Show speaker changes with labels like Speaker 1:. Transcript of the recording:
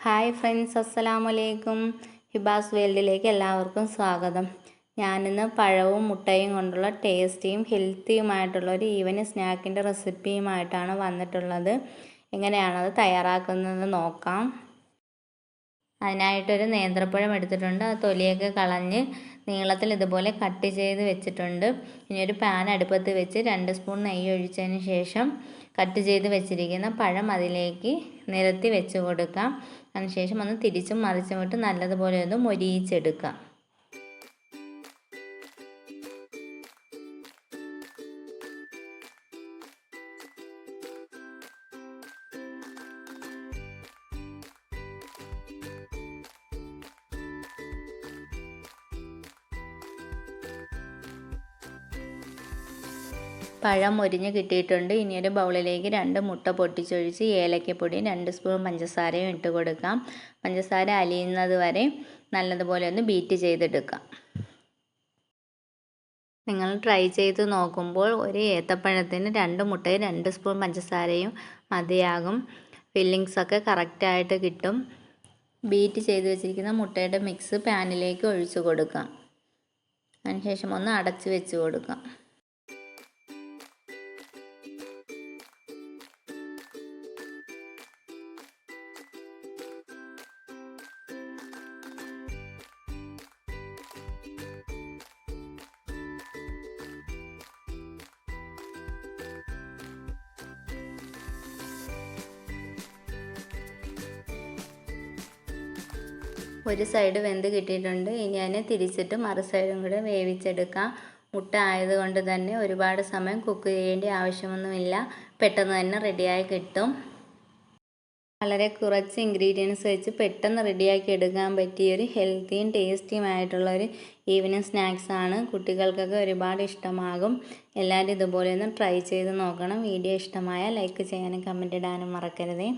Speaker 1: Hi friends, അസ്സലാമലൈക്കും. ഹിബാസ് വേൾഡിലേക്ക് എല്ലാവർക്കും സ്വാഗതം. ഞാനിന്ന് പഴവും മുട്ടയും കൊണ്ടുള്ള ടേസ്റ്റിയും ഹെൽത്തിയുമായിട്ടുള്ളൊരു ഈവനിങ് സ്നാക്കിൻ്റെ റെസിപ്പിയുമായിട്ടാണ് വന്നിട്ടുള്ളത്. എങ്ങനെയാണത് തയ്യാറാക്കുന്നതെന്ന് നോക്കാം. അതിനായിട്ടൊരു നേന്ത്രപ്പഴം എടുത്തിട്ടുണ്ട്. ആ തൊലിയൊക്കെ കളഞ്ഞ് നീളത്തിൽ ഇതുപോലെ കട്ട് ചെയ്ത് വെച്ചിട്ടുണ്ട്. ഇനി ഒരു പാൻ അടുപ്പത്ത് വെച്ച് 2 സ്പൂൺ നെയ്യ് ഒഴിച്ചതിന് ശേഷം കട്ട് ചെയ്ത് വെച്ചിരിക്കുന്ന പഴം അതിലേക്ക് നിരത്തി വെച്ച് കൊടുക്കാം. അതിനുശേഷം ഒന്ന് തിരിച്ചും മറിച്ചും ഇട്ട് നല്ലതുപോലെ ഒന്ന് മൊരിയിച്ചെടുക്കാം. പഴം മൊരിഞ്ഞ് കിട്ടിയിട്ടുണ്ട്. ഇനി ഒരു ബൗളിലേക്ക് 2 മുട്ട പൊട്ടിച്ചൊഴിച്ച് ഏലക്കപ്പൊടിയും 2 സ്പൂൺ പഞ്ചസാരയും ഇട്ട് കൊടുക്കാം. പഞ്ചസാര അലിയുന്നത് വരെ നല്ലതുപോലെ ഒന്ന് ബീറ്റ് ചെയ്തെടുക്കാം. നിങ്ങൾ ട്രൈ ചെയ്ത് നോക്കുമ്പോൾ ഒരു ഏത്തപ്പഴത്തിന് 2 മുട്ടയും 2 സ്പൂൺ പഞ്ചസാരയും മതിയാകും. ഫില്ലിങ്സൊക്കെ കറക്റ്റായിട്ട് കിട്ടും. ബീറ്റ് ചെയ്ത് വെച്ചിരിക്കുന്ന മുട്ടയുടെ മിക്സ് പാനിലേക്ക് ഒഴിച്ചു കൊടുക്കാം. അതിനുശേഷം ഒന്ന് അടച്ച് വെച്ച് കൊടുക്കാം. ഒരു സൈഡ് വെന്ത് കിട്ടിയിട്ടുണ്ട്. ഇനി അതിനെ തിരിച്ചിട്ട് മറു സൈഡും കൂടെ വേവിച്ചെടുക്കാം. മുട്ട ആയതുകൊണ്ട് തന്നെ ഒരുപാട് സമയം കുക്ക് ചെയ്യേണ്ട ആവശ്യമൊന്നുമില്ല. പെട്ടെന്ന് തന്നെ റെഡിയായി കിട്ടും. വളരെ കുറച്ച് ഇൻഗ്രീഡിയൻസ് വെച്ച് പെട്ടെന്ന് റെഡിയാക്കി എടുക്കാൻ പറ്റിയൊരു ഹെൽത്തിയും ടേസ്റ്റിയുമായിട്ടുള്ളൊരു ഈവനിങ് സ്നാക്സാണ്. കുട്ടികൾക്കൊക്കെ ഒരുപാട് ഇഷ്ടമാകും. എല്ലാവരും ഇതുപോലെ ഒന്ന് ട്രൈ ചെയ്ത് നോക്കണം. വീഡിയോ ഇഷ്ടമായാൽ ലൈക്ക് ചെയ്യാനും കമൻറ്റ് ഇടാനും മറക്കരുതേ.